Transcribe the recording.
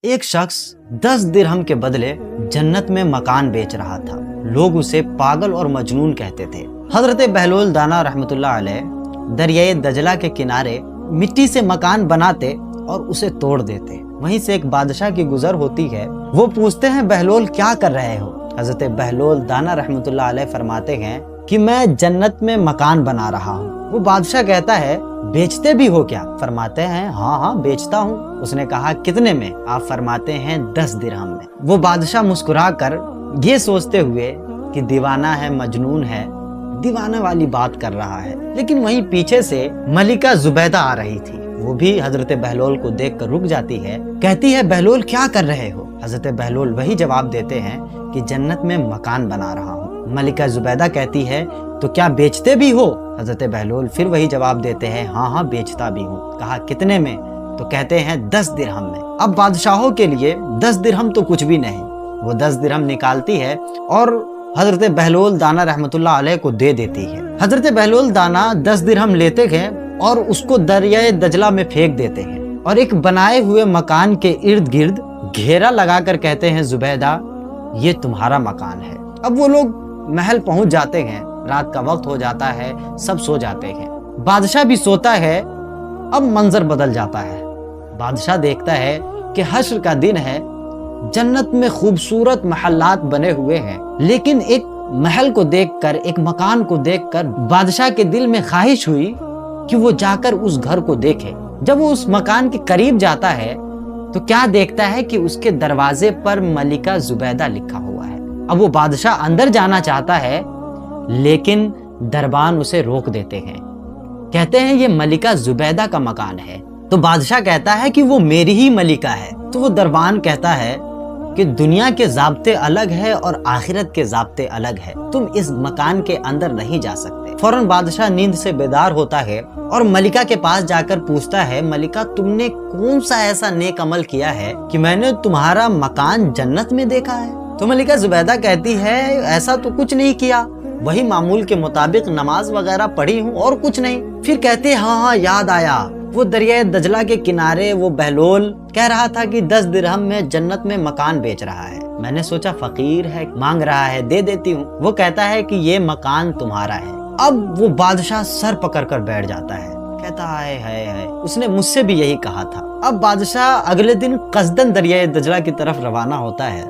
ایک شخص 10 درہم کے بدلے جنت میں مکان بیچ رہا تھا۔ لوگ اسے پاگل اور مجنون کہتے تھے۔ حضرت بہلول دانا رحمۃ اللہ علیہ دریائے دجلہ کے کنارے مٹی سے مکان بناتے اور اسے توڑ دیتے۔ وہیں سے ایک بادشاہ کی گزر ہوتی ہے۔ وہ پوچھتے ہیں بہلول کیا کر رہے ہو؟ حضرت بہلول دانا رحمۃ اللہ علیہ فرماتے ہیں کہ میں جنت میں مکان بنا رہا ہوں۔ وہ بادشاہ کہتا ہے بیچتے بھی ہو کیا؟ فرماتے ہیں ہاں بیچتا ہوں۔ اس نے کہا کتنے میں؟ آپ فرماتے ہیں 10 درہم میں۔ وہ بادشاہ مسکرا کر یہ سوچتے ہوئے کہ دیوانہ ہے، مجنون ہے، دیوانہ والی بات کر رہا ہے، لیکن وہیں پیچھے سے ملکہ زبیدہ آ رہی تھی۔ وہ بھی حضرت بہلول کو دیکھ کر رک جاتی ہے، کہتی ہے بہلول کیا کر رہے ہو؟ حضرت بہلول وہی جواب دیتے ہیں کہ جنت میں مکان بنا رہا ہوں۔ ملکہ زبیدہ کہتی ہے تو کیا بیچتے بھی ہو؟ حضرت بہلول پھر وہی جواب دیتے ہیں ہاں بیچتا بھی ہوں۔ کہا کتنے میں؟ تو کہتے ہیں 10 درہم میں۔ اب بادشاہوں کے لیے 10 درہم تو کچھ بھی نہیں۔ وہ 10 درہم نکالتی ہے اور حضرت بہلول دانا رحمۃ اللہ علیہ کو دے دیتی ہے۔ حضرت بہلول دانا 10 درہم لیتے ہیں اور اس کو دریائے دجلہ میں پھینک دیتے ہیں اور ایک بنائے ہوئے مکان کے ارد گرد گھیرا لگا کر کہتے ہیں زبیدہ یہ تمہارا مکان ہے۔ اب وہ لوگ محل پہنچ جاتے ہیں، رات کا وقت ہو جاتا ہے، سب سو جاتے ہیں، بادشاہ بھی سوتا ہے۔ اب منظر بدل جاتا ہے۔ بادشاہ دیکھتا ہے کہ حشر کا دن ہے، جنت میں خوبصورت محلات بنے ہوئے ہیں، لیکن ایک محل کو دیکھ کر، ایک مکان کو دیکھ کر بادشاہ کے دل میں خواہش ہوئی کہ وہ جا کر اس گھر کو دیکھے۔ جب وہ اس مکان کے قریب جاتا ہے تو کیا دیکھتا ہے کہ اس کے دروازے پر ملکہ زبیدہ لکھا ہوا ہے۔ اب وہ بادشاہ اندر جانا چاہتا ہے لیکن دربان اسے روک دیتے ہیں، کہتے ہیں یہ ملکہ زبیدہ کا مکان ہے۔ تو بادشاہ کہتا ہے کہ وہ میری ہی ملکہ ہے۔ تو وہ دربان کہتا ہے کہ دنیا کے ضابطے الگ ہے اور آخرت کے ضابطے الگ ہے، تم اس مکان کے اندر نہیں جا سکتے۔ فوراً بادشاہ نیند سے بیدار ہوتا ہے اور ملکہ کے پاس جا کر پوچھتا ہے ملکہ تم نے کون سا ایسا نیک عمل کیا ہے کہ میں نے تمہارا مکان جنت میں دیکھا ہے؟ تو ملکہ زبیدہ کہتی ہے ایسا تو کچھ نہیں کیا، وہی معمول کے مطابق نماز وغیرہ پڑھی ہوں اور کچھ نہیں۔ پھر کہتے ہاں یاد آیا، وہ دریائے دجلہ کے کنارے وہ بہلول کہہ رہا تھا کہ 10 درہم میں جنت میں مکان بیچ رہا ہے، میں نے سوچا فقیر ہے، مانگ رہا ہے، دے دیتی ہوں۔ وہ کہتا ہے کہ یہ مکان تمہارا ہے۔ اب وہ بادشاہ سر پکڑ کر بیٹھ جاتا ہے، کہتا ہے اس نے مجھ سے بھی یہی کہا تھا۔ اب بادشاہ اگلے دن قصدن دریائے دجلہ کی طرف روانہ ہوتا ہے۔